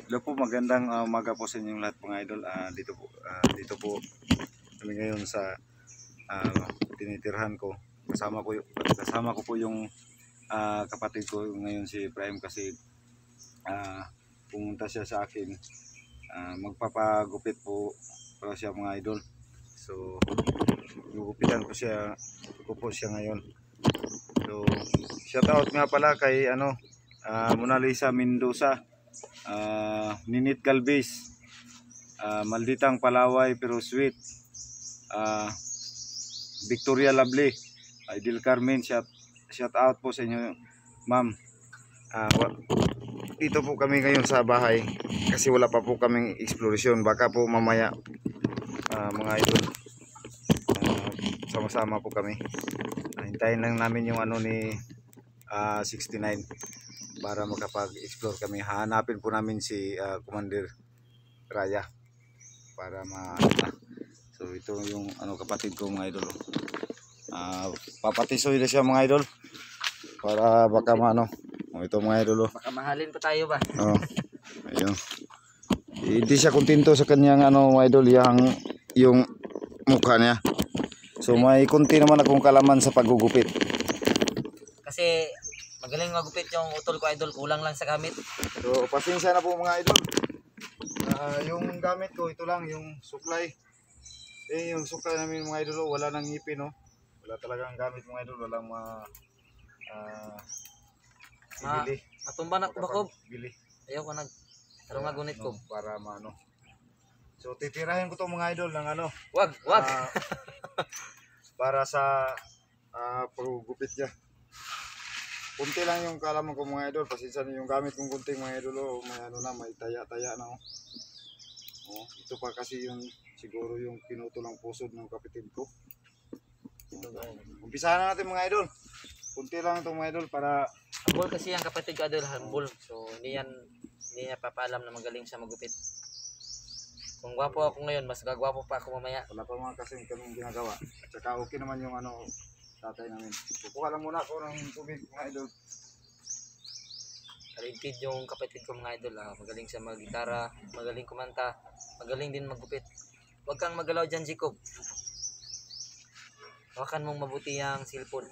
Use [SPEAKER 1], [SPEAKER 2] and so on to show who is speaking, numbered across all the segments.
[SPEAKER 1] Hello po, magandang umaga po sa inyong lahat mga idol. Dito po kami ngayon sa tinitirhan ko. Kasama ko po yung kapatid ko ngayon si Prime kasi pumunta siya sa akin. Magpapagupit po para siya mga idol. So gugupitan ko po siya ngayon. So shout out nga pala kay Mona Lisa Mendoza, Ninit Galvez, Malditang Palaway pero sweet, Victoria Lovely, Idil Carmen, shout out po sa inyo ma'am. Dito po kami ngayon sa bahay kasi wala pa po kaming exploration. Baka po mamaya mga idol sama-sama po kami. Hintayin lang namin yung ni 69 para makapag-explore kami. Hanapin po namin si Commander Raya para So ito yung kapatid ko mga idol. Papatisoy na siya mga idol para baka ito mga idol.
[SPEAKER 2] Baka mahalin pa tayo ba?
[SPEAKER 1] Ayun. Hindi siya kontento sa kanyang mga idol, yung mukha niya. So may kunti naman akong kalaman sa paggugupit.
[SPEAKER 2] Kasi magaling magupit yung utol ko idol, kulang lang sa gamit.
[SPEAKER 1] So pasensya na po mga idol. Yung gamit ko ito lang, yung suklay. Yung suklay namin mga idol, wala nang ngipin, no. Wala talagang gamit mga idol, walang ibili.
[SPEAKER 2] Matumba na ko ba ko?
[SPEAKER 1] Bili.
[SPEAKER 2] Ayaw ko tarong gunit ko
[SPEAKER 1] para So titirahin ko to mga idol ng
[SPEAKER 2] Wag.
[SPEAKER 1] Para sa paggupit niya. Kunti lang yung kalaman ko mga idol, pasensya na yung gamit kong kunting mga idol, may taya-taya na. Ito pa kasi yung siguro yung pinutulang pusod ng kapatid ko. Umpisahan na natin mga idol. Kunti lang itong mga idol para
[SPEAKER 2] humble kasi ang kapatid ko idol, humble. So hindi niya papaalam na magaling siya magupit. Kung gwapo ako ngayon, mas gagwapo pa ako mamaya.
[SPEAKER 1] Wala pa mga kasing kanong ginagawa. At saka okay naman yung tatay namin. Kukuha lang muna ako ng tubig mga idol.
[SPEAKER 2] Talented yung kapatid ko mga idol. Magaling siya mag-gitara, magaling kumanta, magaling din magupit. Huwag kang magalaw dyan, Jacob. Hawakan mong mabuti ang cellphone.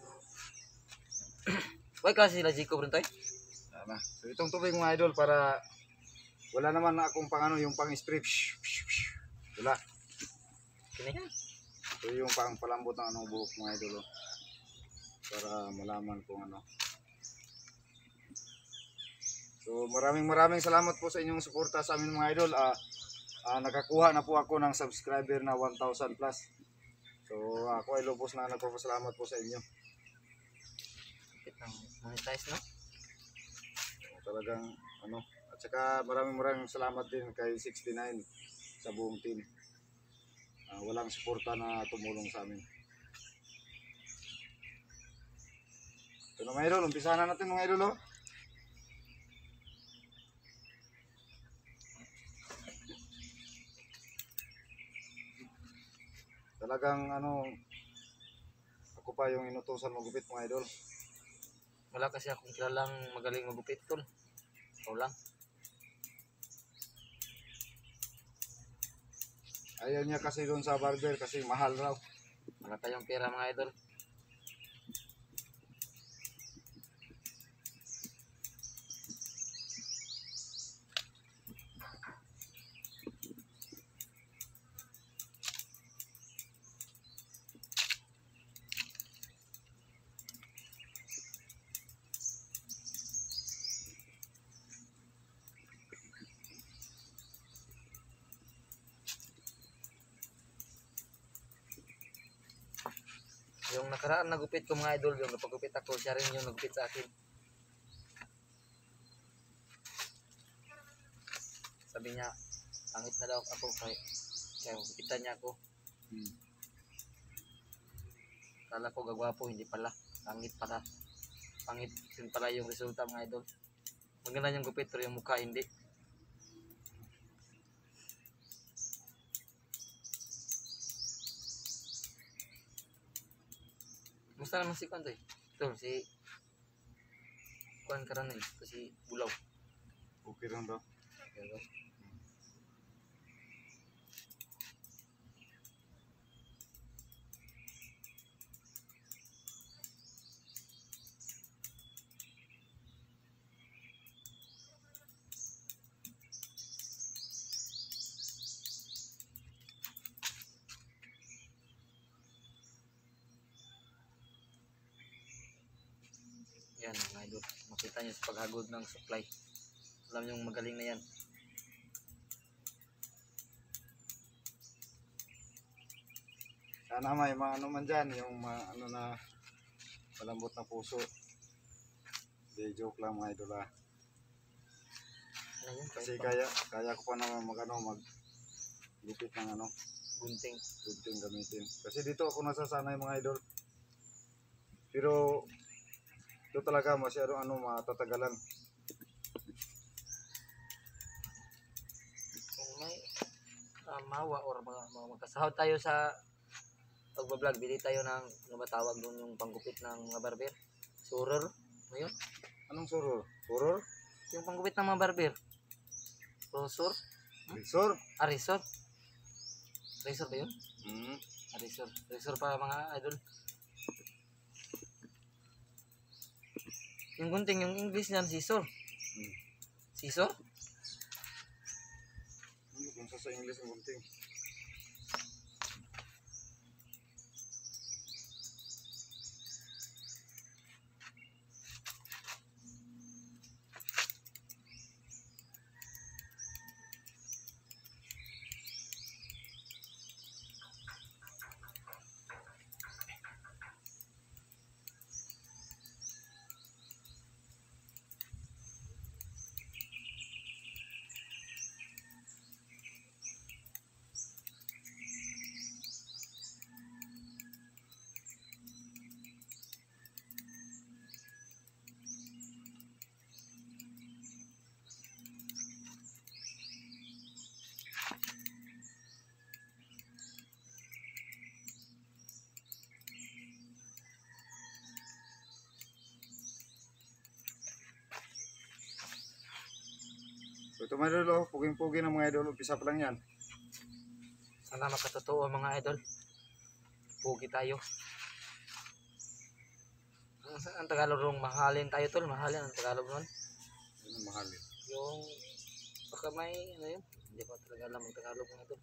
[SPEAKER 2] Huwag kasi sila Jacob rin tayo.
[SPEAKER 1] So itong tubig mga idol para wala naman na akong yung pang-spray. Wala.
[SPEAKER 2] Kaya
[SPEAKER 1] So yung palambot ng buhok mga idol. Para malaman kung So maraming salamat po sa inyong suporta sa amin mga idol. Nakakuha na po ako ng subscriber na 1,000 plus. So ako ay lubos na nagpapasalamat po sa inyo.
[SPEAKER 2] Monetize, no?
[SPEAKER 1] Talagang at saka maraming salamat din kay 69 sa buong team. Walang suporta na tumulong sa amin. Ito na mga idol, umpisahan na natin mga idol. Talagang ako pa yung inutusan magupit mga idol.
[SPEAKER 2] Wala kasi akong kilalang magaling magupit, tol. Ikaw lang.
[SPEAKER 1] Ayaw niya kasi doon sa barber kasi mahal raw.
[SPEAKER 2] Wala tayong pera mga idol. Yung nakaraan nagupit ko mga idol, yung napagupit ako, siya rin yung nagupit sa akin. Sabi niya, pangit na daw ako kaya gupitan niya ako. Kala ko gagwapo, hindi pala. Pangit pala. Pangit yun pala yung resulta mga idol. Maganda yung gupit pero yung mukha hindi. Gusto naman si Kwan to eh. Ito, si Kwan Karan eh. Ito si Bulaw.
[SPEAKER 1] Okay lang daw.
[SPEAKER 2] Pero, yan mga idol. Makita nyo sa paghagod ng supply. Alam nyo magaling na yan.
[SPEAKER 1] Sana may mga ano man dyan, yung mga ano na malambot na puso. Di joke lang mga idol ah.
[SPEAKER 2] Ano yun?
[SPEAKER 1] Kasi
[SPEAKER 2] Kahit
[SPEAKER 1] kaya ko pa naman mag lupit ng ano,
[SPEAKER 2] gunting.
[SPEAKER 1] gunting gamitin. Kasi dito ako nasasanay mga idol. Pero ito talaga masyadong ano, matatagalan.
[SPEAKER 2] Kung may mawa or magkasahod tayo sa pagbablog, bili tayo ng ano ba tawag doon yung panggupit ng mga barber? Suror? Ano yun?
[SPEAKER 1] Anong suror? Suror?
[SPEAKER 2] Yung panggupit ng mga barber. Rosor?
[SPEAKER 1] Risor?
[SPEAKER 2] Ah, resort? Resort ba yun?
[SPEAKER 1] Hmm.
[SPEAKER 2] Ah, resort. Resort para mga idol. Yung gunting, yung English niyan, scissor. Scissor?
[SPEAKER 1] Kung sa English ang gunting. So ito mga idol, oh, puging-pugi ng mga idol, umpisa pa lang yan.
[SPEAKER 2] Sana makatotoo mga idol. Pugi tayo. Ang Tagalog rong mahalin tayo tol. Mahalin ang Tagalog nun.
[SPEAKER 1] Yun ang mahal eh.
[SPEAKER 2] Yung baka may ano yun. Hindi ko talaga alam ang Tagalog mga tol.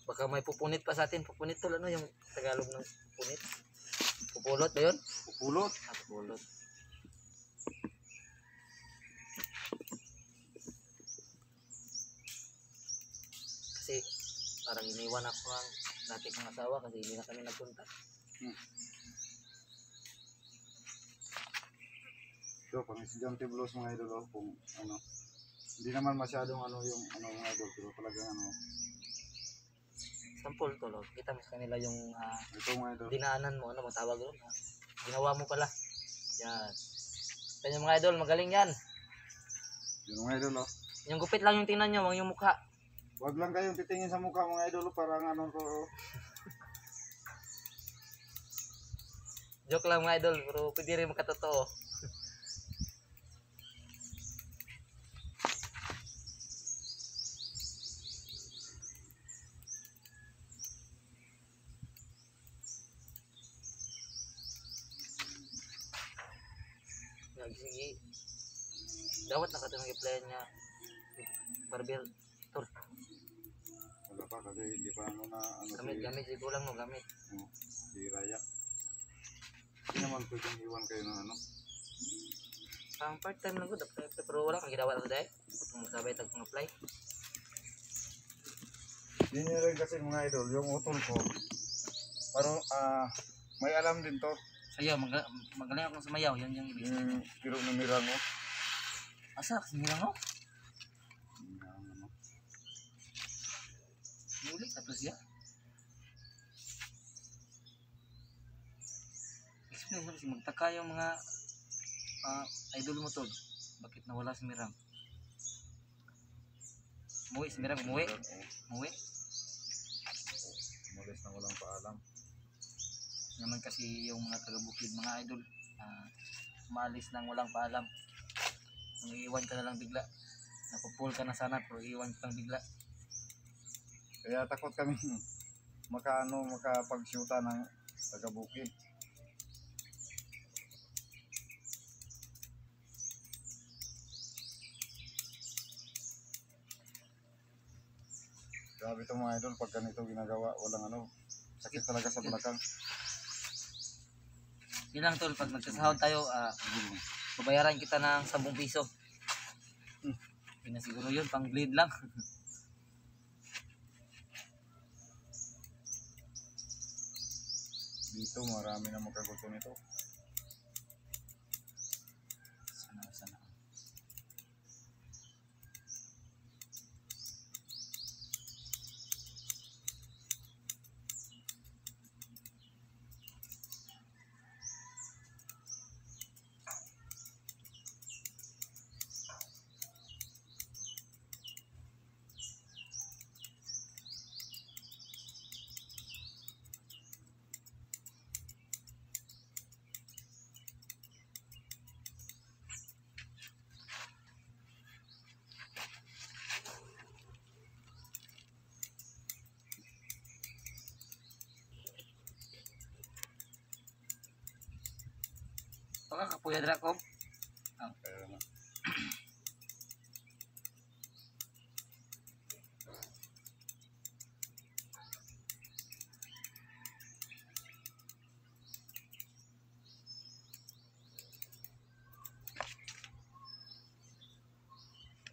[SPEAKER 2] Baka may pupunit pa sa atin. Pupunit tol. Ano yung Tagalog ng pupunit? Pupulot ba yun?
[SPEAKER 1] Pupulot.
[SPEAKER 2] Ah, pupulot. Kasi parang iniwan ako ang dati kong asawa kasi hindi na kami nagpunta.
[SPEAKER 1] Ito, pang estudyante blues mga idol, oh, kung ano. Hindi naman masyadong ano yung ano mga idol, pero talagang ano.
[SPEAKER 2] Sample tol. Kita mo sa kanila yung
[SPEAKER 1] Ito mga idol.
[SPEAKER 2] dinaanan mo. Ano matawag doon? Ginawa mo pala. Yan. Kanya mga idol, magaling yan.
[SPEAKER 1] Yun mga idol, oh.
[SPEAKER 2] Yung gupit lang yung tingnan nyo, wag yung mukha.
[SPEAKER 1] Huwag lang kayong titingin sa mukha mga idol, parang ano to. Oh.
[SPEAKER 2] Joke lang mga idol, pero pwede rin makatotoo. Sige. Dawat na katong i-play niya. Barber tour.
[SPEAKER 1] Wala pa kasi hindi pa ano na ano
[SPEAKER 2] Gamit siguro lang no, gamit.
[SPEAKER 1] si Raya. Hindi naman pwedeng iwan kayo ng ano.
[SPEAKER 2] Pang part time lang ko dapat pero wala kang gidawat sa day. Kung sabay tag pang-apply.
[SPEAKER 1] Hindi niya rin kasi mga idol, yung utol ko. Pero may alam din to.
[SPEAKER 2] Sayaw, magaling akong sumayaw, yan yung ibig sabihin.
[SPEAKER 1] Yung tiro na Mirango.
[SPEAKER 2] Asa kasi nila no?
[SPEAKER 1] Ano.
[SPEAKER 2] Muli ka to siya. Explain mo kasi magtaka yung mga idol mo tol. Bakit nawala si Mirang? Umuwi si Mirang, umuwi. Umuwi.
[SPEAKER 1] Umalis na walang paalam.
[SPEAKER 2] Naman kasi yung mga taga-bukid mga idol. Maalis nang walang paalam. kung iiwan ka na lang bigla. Napupul ka na sana pero iiwan ka lang bigla.
[SPEAKER 1] Kaya takot kami makapagsyuta ng taga-bukid. Grabe itong mga idol, pag ganito ginagawa, walang ano, sakit talaga sa balakang.
[SPEAKER 2] Yun lang tol, pag nagsasahod tayo, babayaran kita ng 10 piso. Yun na siguro yun, pang bleed lang.
[SPEAKER 1] Dito marami na magkagusto nito.
[SPEAKER 2] Sana. Baka kapuya dra ko.
[SPEAKER 1] Kaya naman.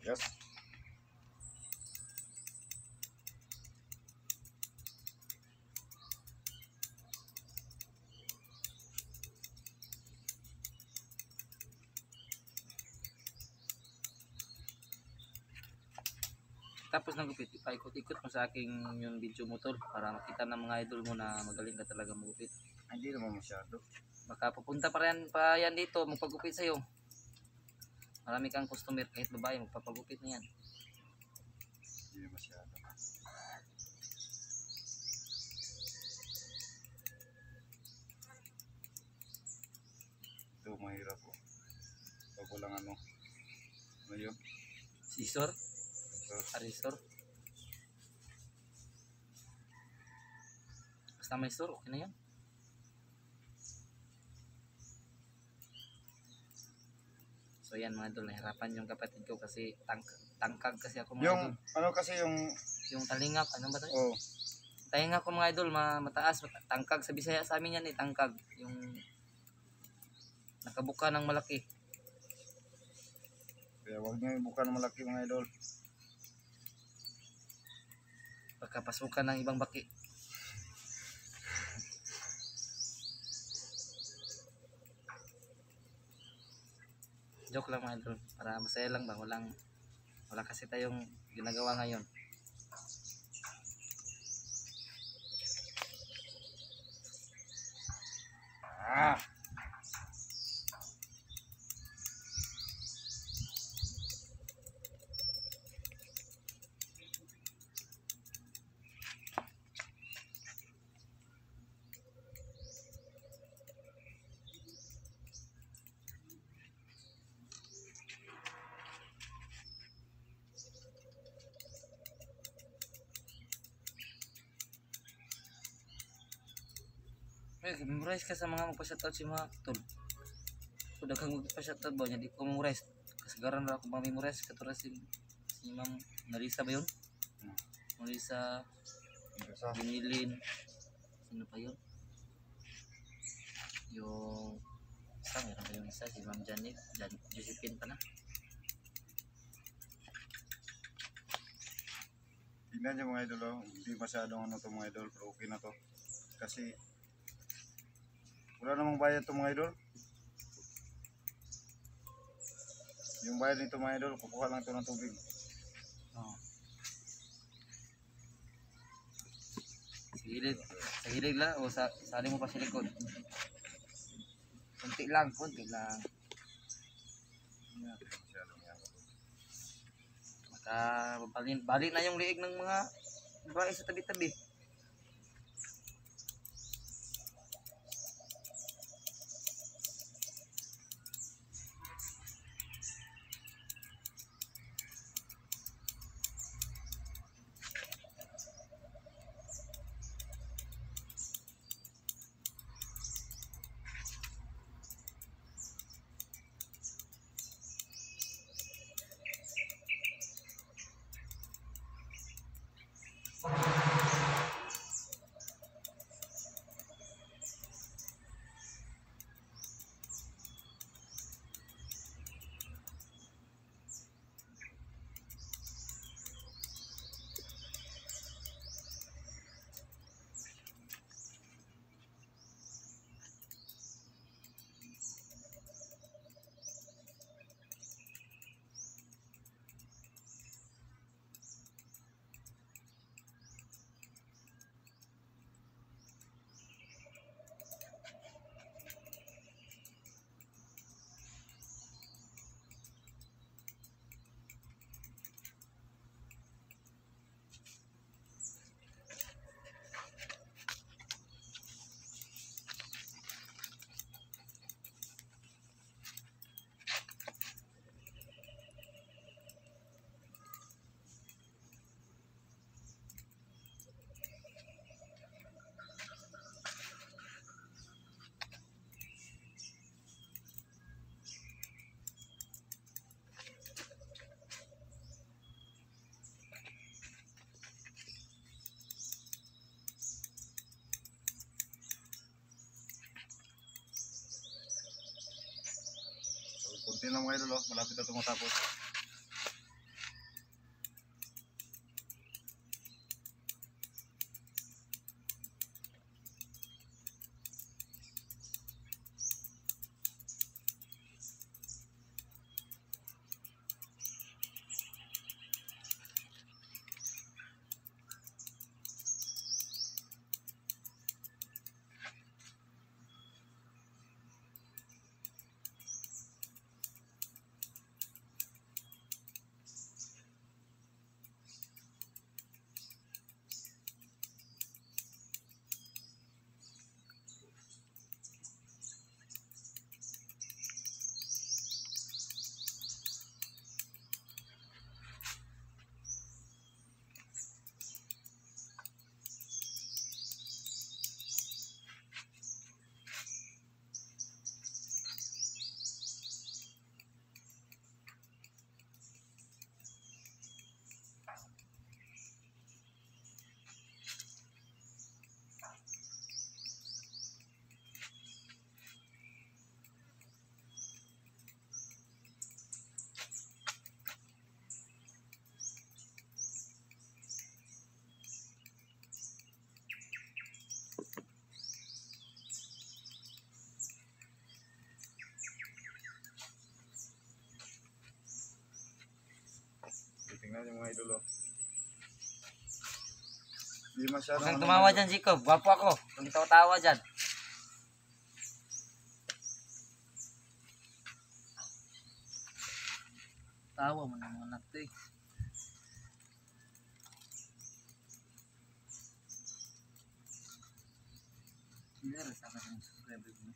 [SPEAKER 1] Yes.
[SPEAKER 2] Tapos ng gupit, ipaikot-ikot mo sa aking yung video mo tol para makita ng mga idol mo na magaling ka talaga magupit.
[SPEAKER 1] Hindi naman masyado.
[SPEAKER 2] Baka pupunta pa yan dito magpagupit sa'yo. Marami kang customer kahit babae magpapagupit na yan.
[SPEAKER 1] Hindi masyado. Ito mahirap po. Pag walang ano yun?
[SPEAKER 2] Scissor,
[SPEAKER 1] So,
[SPEAKER 2] arisor. Basta may store, okay na yan. So yan mga idol, nahirapan yung kapatid ko kasi tangkag kasi ako mga
[SPEAKER 1] yung
[SPEAKER 2] idol.
[SPEAKER 1] ano kasi
[SPEAKER 2] Yung talingap, ano ba tayo?
[SPEAKER 1] oh,
[SPEAKER 2] Talingap ko mga idol, mataas, tangkag sa Bisaya sa amin yan eh, tangkag. Yung nakabuka ng malaki.
[SPEAKER 1] kaya wag niyo ibuka ng malaki mga idol.
[SPEAKER 2] Pagkapasukan ng ibang baki. Joke lang mga idol, para masaya lang ba, wala kasi tayong ginagawa ngayon.
[SPEAKER 1] Ah!
[SPEAKER 2] Memorize ka sa mga magpa-shoutout si mga tol. Kung daghang magpa-shoutout ba, hindi ko memorize. Kasagaran na ako memorize katulad si Ma'am Marisa ba yun? Marisa,
[SPEAKER 1] Isa.
[SPEAKER 2] Binilin, sino pa yun? Yung isa, meron pa yung isa, si Ma'am Janet, Josephine pa na.
[SPEAKER 1] Tingnan niyo mga idol, oh. Hindi masyadong ano to mga idol, pero okay na to. Kasi wala namang bayad to mga idol. Yung bayad nito mga idol, kukuha lang to ng tubig.
[SPEAKER 2] Oh. Sa gilid lang o sa sali mo pa sa likod. Kunti lang.
[SPEAKER 1] Hindi masyadong yan.
[SPEAKER 2] Bali na yung liig ng mga babae sa tabi-tabi.
[SPEAKER 1] konti lang mga idol, oh. Malapit na tumatapos. Tingnan yung mga idol, oh. Hindi masyadong
[SPEAKER 2] Huwag kang
[SPEAKER 1] ano,
[SPEAKER 2] tumawa
[SPEAKER 1] mga
[SPEAKER 2] dyan, Jacob. Gwapo ako. Huwag kang tawa dyan. Tawa mo na mga anak to eh. Hindi rin sa akin yung subscriber mo.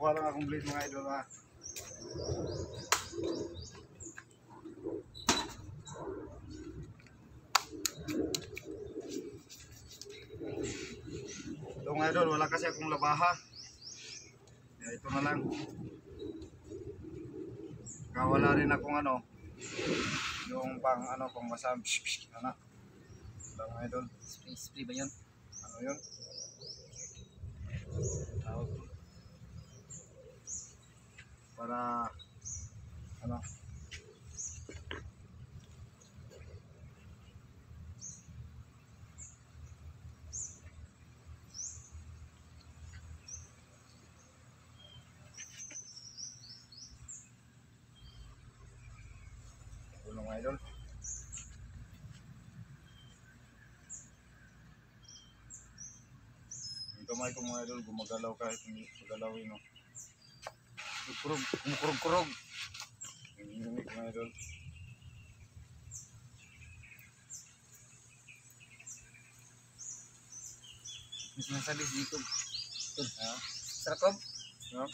[SPEAKER 1] kuha lang akong blade mga idol, ha. Ito mga idol, wala kasi akong labaha. Kaya ito na lang. Kawala rin akong ano, yung pang ano, pang masam. Ano? Ito mga idol.
[SPEAKER 2] Spray ba yun?
[SPEAKER 1] Ano yun? Tawag ko. Para ano? Tulong mga idol. Yung kamay ko mga idol gumagalaw kahit hindi pagalawin, no.
[SPEAKER 2] Kumukurog-kurog.
[SPEAKER 1] Yung mga idol.
[SPEAKER 2] May sinasabi si Jacob.
[SPEAKER 1] Ha?
[SPEAKER 2] Sarap.
[SPEAKER 1] No?